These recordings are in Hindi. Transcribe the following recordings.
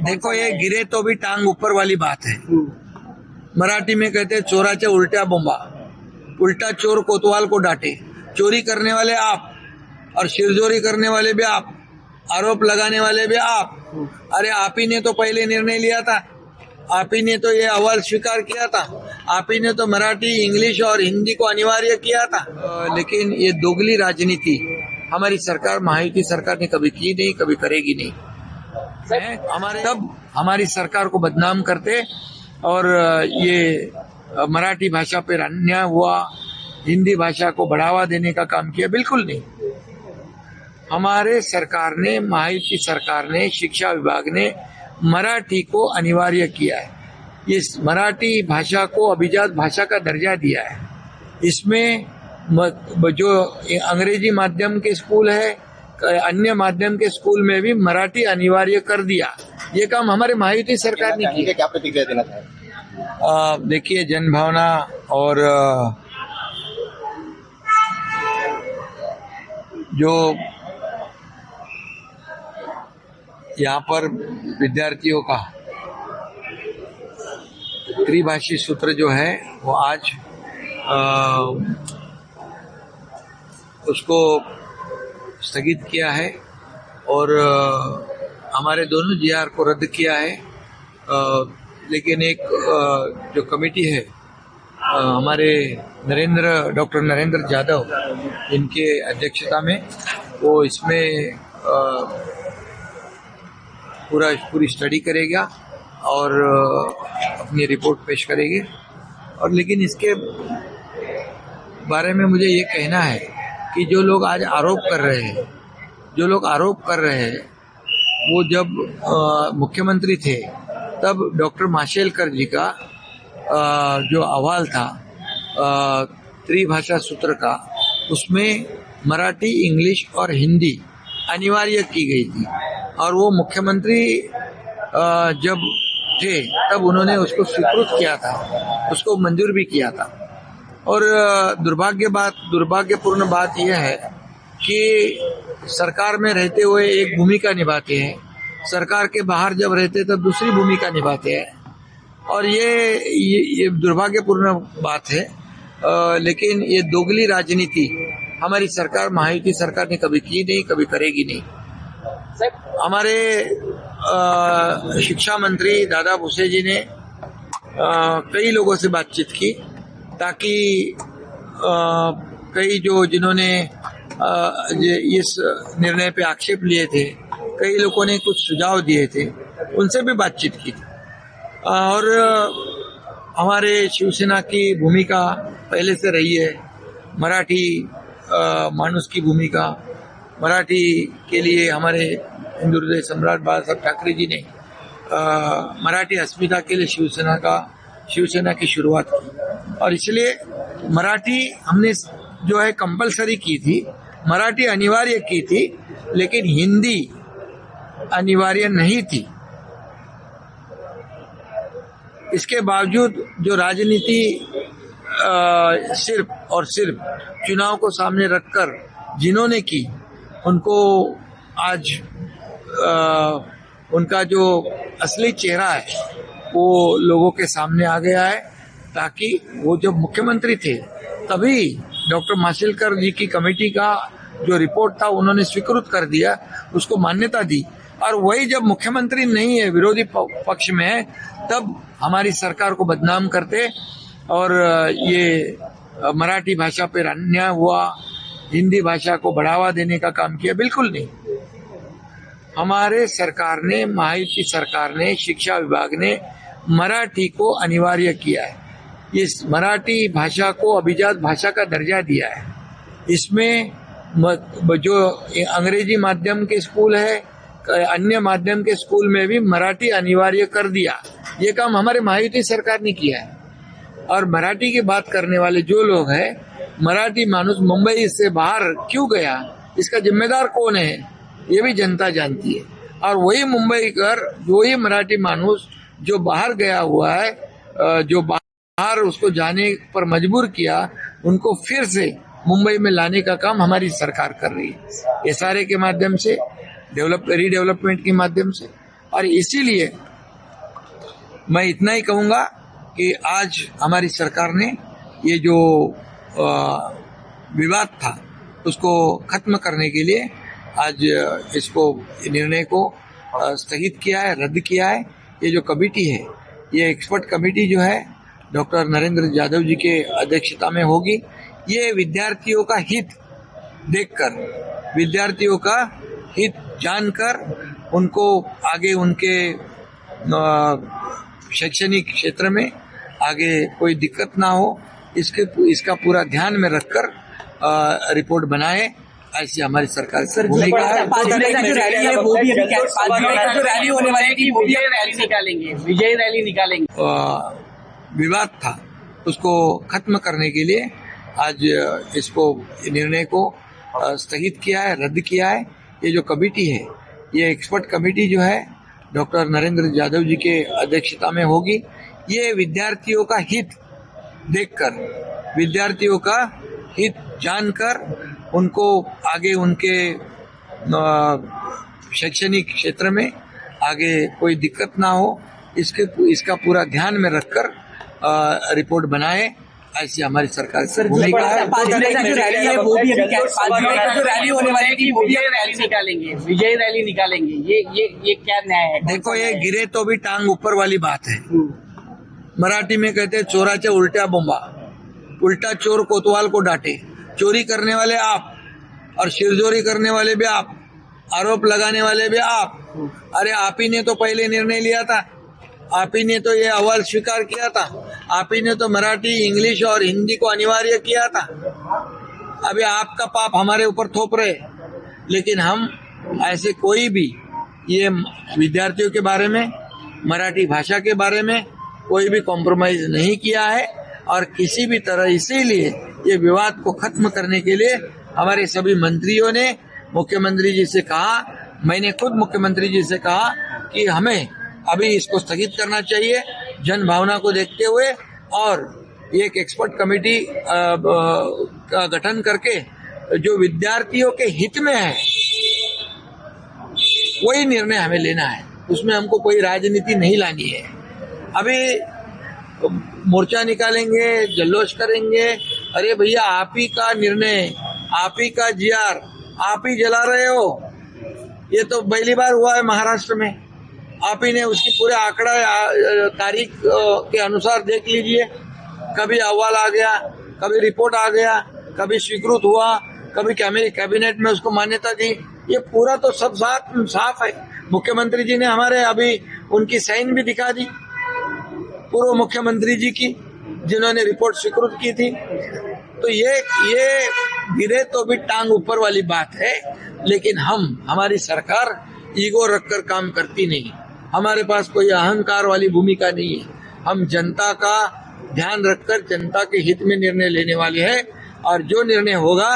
देखो, ये गिरे तो भी टांग ऊपर वाली बात है। मराठी में कहते हैं चोराच्या उल्ट्या बोंबा, उल्टा चोर कोतवाल को डांटे। चोरी करने वाले आप और शिरजोरी करने वाले भी आप, आरोप लगाने वाले भी आप। अरे आप ही ने तो पहले निर्णय लिया था, आप ही ने तो ये अहवाल स्वीकार किया था, आप ही ने तो मराठी, इंग्लिश और हिंदी को अनिवार्य किया था। लेकिन ये दोगली राजनीति हमारी सरकार, महायुति सरकार ने कभी की नहीं, कभी करेगी नहीं। तब हमारी सरकार को बदनाम करते और ये मराठी भाषा पर अन्याय हुआ, हिंदी भाषा को बढ़ावा देने का काम किया, बिल्कुल नहीं। हमारे सरकार ने, महायुति सरकार ने, शिक्षा विभाग ने मराठी को अनिवार्य किया है। इस मराठी भाषा को अभिजात भाषा का दर्जा दिया है। इसमें जो अंग्रेजी माध्यम के स्कूल है, अन्य माध्यम के स्कूल में भी मराठी अनिवार्य कर दिया। ये काम हमारे महायुति सरकार ने किया। क्या प्रतिक्रिया देना चाहेंगे? देखिए, जनभावना और जो यहाँ पर विद्यार्थियों का त्रिभाषी सूत्र जो है वो आज उसको स्थगित किया है और हमारे दोनों जीआर को रद्द किया है। लेकिन एक जो कमेटी है हमारे डॉक्टर नरेंद्र जाधव, इनके अध्यक्षता में, वो इसमें पूरी स्टडी करेगा और अपनी रिपोर्ट पेश करेगी। और लेकिन इसके बारे में मुझे ये कहना है कि जो लोग आज आरोप कर रहे हैं, वो जब मुख्यमंत्री थे तब डॉक्टर माशेलकर जी का जो अहवाल था त्रिभाषा सूत्र का, उसमें मराठी, इंग्लिश और हिंदी अनिवार्य की गई थी। और वो मुख्यमंत्री जब थे तब उन्होंने उसको स्वीकृत किया था, उसको मंजूर भी किया था। और दुर्भाग्यपूर्ण बात यह है कि सरकार में रहते हुए एक भूमिका निभाते हैं, सरकार के बाहर जब रहते तब दूसरी भूमिका निभाते हैं, और ये दुर्भाग्यपूर्ण बात है। लेकिन ये दोगली राजनीति हमारी सरकार, महायुति सरकार ने कभी की नहीं, कभी करेगी नहीं। हमारे शिक्षा मंत्री दादा भुसे जी ने कई लोगों से बातचीत की, ताकि कई जिन्होंने इस निर्णय पे आक्षेप लिए थे, कई लोगों ने कुछ सुझाव दिए थे, उनसे भी बातचीत की थी। और हमारे शिवसेना की भूमिका पहले से रही है, मराठी मानुष की भूमिका, मराठी के लिए हमारे हिंदू हृदय सम्राट बाला साहब ठाकरे जी ने मराठी अस्मिता के लिए शिवसेना की शुरुआत की। और इसलिए मराठी हमने जो है कंपलसरी की थी, मराठी अनिवार्य की थी, लेकिन हिंदी अनिवार्य नहीं थी। इसके बावजूद जो राजनीति सिर्फ और सिर्फ चुनाव को सामने रखकर जिन्होंने की, उनको आज उनका जो असली चेहरा है वो लोगों के सामने आ गया है। ताकि वो जब मुख्यमंत्री थे तभी डॉक्टर माशेलकर जी की कमेटी का जो रिपोर्ट था उन्होंने स्वीकृत कर दिया, उसको मान्यता दी। और वही जब मुख्यमंत्री नहीं है, विरोधी पक्ष में है, तब हमारी सरकार को बदनाम करते और ये मराठी भाषा पर अन्याय हुआ, हिंदी भाषा को बढ़ावा देने का काम किया, बिल्कुल नहीं। हमारे सरकार ने, महायुति सरकार ने, शिक्षा विभाग ने मराठी को अनिवार्य किया है। इस मराठी भाषा को अभिजात भाषा का दर्जा दिया है। इसमें जो अंग्रेजी माध्यम के स्कूल है, अन्य माध्यम के स्कूल में भी मराठी अनिवार्य कर दिया। ये काम हमारे महायुति सरकार ने किया है। और मराठी की बात करने वाले जो लोग हैं, मराठी मानुष मुंबई से बाहर क्यों गया, इसका जिम्मेदार कौन है, ये भी जनता जानती है। और वही वही मराठी मानुष जो बाहर गया हुआ है, जो बाहर उसको जाने पर मजबूर किया, उनको फिर से मुंबई में लाने का काम हमारी सरकार कर रही है। एसआरए के माध्यम से, रीडेवलपमेंट के माध्यम से, और इसीलिए मैं इतना ही कहूंगा कि आज हमारी सरकार ने ये जो विवाद था उसको खत्म करने के लिए आज इसको निर्णय को स्थगित किया है, रद्द किया है। ये जो कमेटी है, ये एक्सपर्ट कमेटी जो है डॉक्टर नरेंद्र यादव जी के अध्यक्षता में होगी। ये विद्यार्थियों का हित देखकर, विद्यार्थियों का हित जानकर उनको आगे उनके शैक्षणिक क्षेत्र में आगे कोई दिक्कत ना हो, इसका पूरा ध्यान में रखकर रिपोर्ट बनाए, ऐसी हमारी सरकार भूमिका है। 5 जुलाई की जो रैली है वो भी अभी 5 जुलाई की जो रैली होने वाली थी वो भी रैली निकालेंगे, विजय रैली निकालेंगे। विवाद था उसको खत्म करने के लिए आज इसको निर्णय को स्थगित किया है, रद्द किया है। ये जो कमेटी है, ये एक्सपर्ट कमेटी जो है डॉक्टर नरेंद्र यादव जी के अध्यक्षता में होगी। ये विद्यार्थियों का हित देखकर, विद्यार्थियों का हित जानकर उनको आगे उनके शैक्षणिक क्षेत्र में आगे कोई दिक्कत ना हो, इसका पूरा ध्यान में रखकर रिपोर्ट बनाए, ऐसी हमारी सरकार भूमिका है। 5 जुलाई की जो रैली है वो भी अभी 5 जुलाई की जो रैली होने वाली थी वो भी रैली निकालेंगे, विजय रैली निकालेंगे। ये क्या न्याय है? देखो, ये गिरे तो भी टांग ऊपर वाली बात है। मराठी में कहते हैं चोराच्या उल्ट्या बोंबा, उल्टा चोर कोतवाल को डांटे। चोरी करने वाले आप और शिरजोरी करने वाले भी आप, आरोप लगाने वाले भी आप। अरे आप ही ने तो पहले निर्णय लिया था, आप ही ने तो ये अहवाल स्वीकार किया था, आप ही ने तो मराठी, इंग्लिश और हिंदी को अनिवार्य किया था। अभी आपका पाप हमारे ऊपर थोप रहे, लेकिन हम ऐसे कोई भी ये विद्यार्थियों के बारे में, मराठी भाषा के बारे में कोई भी कॉम्प्रोमाइज नहीं किया है। और किसी भी तरह, इसीलिए ये विवाद को खत्म करने के लिए हमारे सभी मंत्रियों ने मुख्यमंत्री जी से कहा, मैंने खुद मुख्यमंत्री जी से कहा कि हमें अभी इसको स्थगित करना चाहिए जन भावना को देखते हुए, और एक एक्सपर्ट कमेटी का गठन करके जो विद्यार्थियों के हित में है वही निर्णय हमें लेना है। उसमें हमको कोई राजनीति नहीं लानी है। अभी मोर्चा निकालेंगे, जल्लोष करेंगे, अरे भैया आप ही का निर्णय, आप ही का जीआर आप ही जला रहे हो। ये तो पहली बार हुआ है महाराष्ट्र में। आप ही ने उसकी पूरे आंकड़ा तारीख के अनुसार देख लीजिए, कभी अहवाल आ गया, कभी रिपोर्ट आ गया, कभी स्वीकृत हुआ, कभी कैबिनेट में उसको मान्यता दी। ये पूरा तो सब साफ है। मुख्यमंत्री जी ने हमारे अभी उनकी साइन भी दिखा दी, पूर्व मुख्यमंत्री जी की, जिन्होंने रिपोर्ट स्वीकृत की थी। तो ये गिरे तो भी टांग ऊपर वाली बात है, लेकिन हमारी सरकार ईगो रखकर काम करती नहीं। हमारे पास कोई अहंकार वाली भूमिका नहीं है। हम जनता का ध्यान रखकर जनता के हित में निर्णय लेने वाले हैं, और जो निर्णय होगा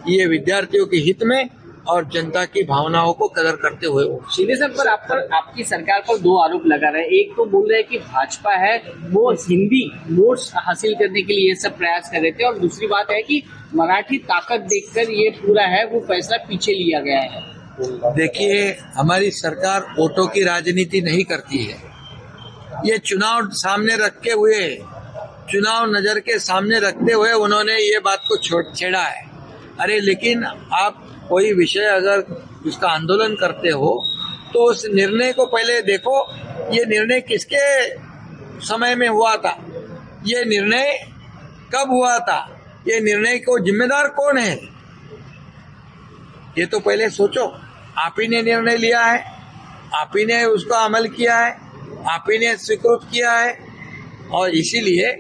ये विद्यार्थियों के हित में और जनता की भावनाओं को कदर करते हुए हो। शिंदे साहब पर आपकी सरकार पर 2 आरोप लगा रहे हैं। एक तो बोल रहे हैं कि भाजपा है वो हिंदी नोट्स हासिल करने के लिए ये सब प्रयास कर रहे थे, और दूसरी बात है कि मराठी ताकत देखकर ये पूरा है वो फैसला पीछे लिया गया है। देखिए, हमारी सरकार वोटों की राजनीति नहीं करती है। ये चुनाव सामने रखते हुए, चुनाव नजर के सामने रखते हुए उन्होंने ये बात को छेड़ा है। अरे लेकिन आप कोई विषय अगर उसका आंदोलन करते हो तो उस निर्णय को पहले देखो, ये निर्णय किसके समय में हुआ था, ये निर्णय कब हुआ था, ये निर्णय को जिम्मेदार कौन है, ये तो पहले सोचो। आप ही ने निर्णय लिया है, आप ही ने उसका अमल किया है, आप ही ने स्वीकृत किया है, और इसीलिए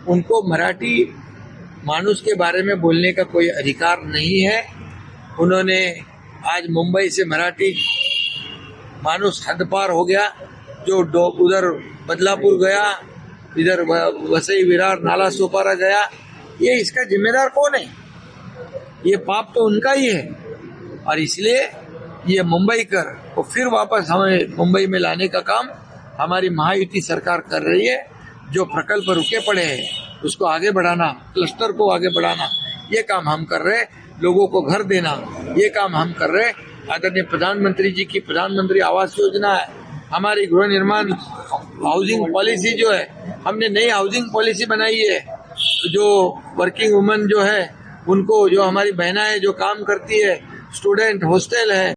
उनको मराठी मानुष के बारे में बोलने का कोई अधिकार नहीं है। उन्होंने आज मुंबई से मराठी मानुष हद पार हो गया, जो उधर बदलापुर गया, इधर वसई विरार नाला सोपारा गया, ये इसका जिम्मेदार कौन है? ये पाप तो उनका ही है। और इसलिए ये मुंबई को फिर वापस हमें मुंबई में लाने का काम हमारी महायुति सरकार कर रही है। जो प्रकल्प रुके पड़े हैं उसको आगे बढ़ाना, क्लस्टर को आगे बढ़ाना, ये काम हम कर रहे हैं। लोगों को घर देना, ये काम हम कर रहे हैं। आदरणीय प्रधानमंत्री जी की प्रधानमंत्री आवास योजना है, हमारी गृह निर्माण हाउसिंग पॉलिसी जो है, हमने नई हाउसिंग पॉलिसी बनाई है। जो वर्किंग वुमन जो है उनको, जो हमारी बहना है जो काम करती है, स्टूडेंट हॉस्टल है,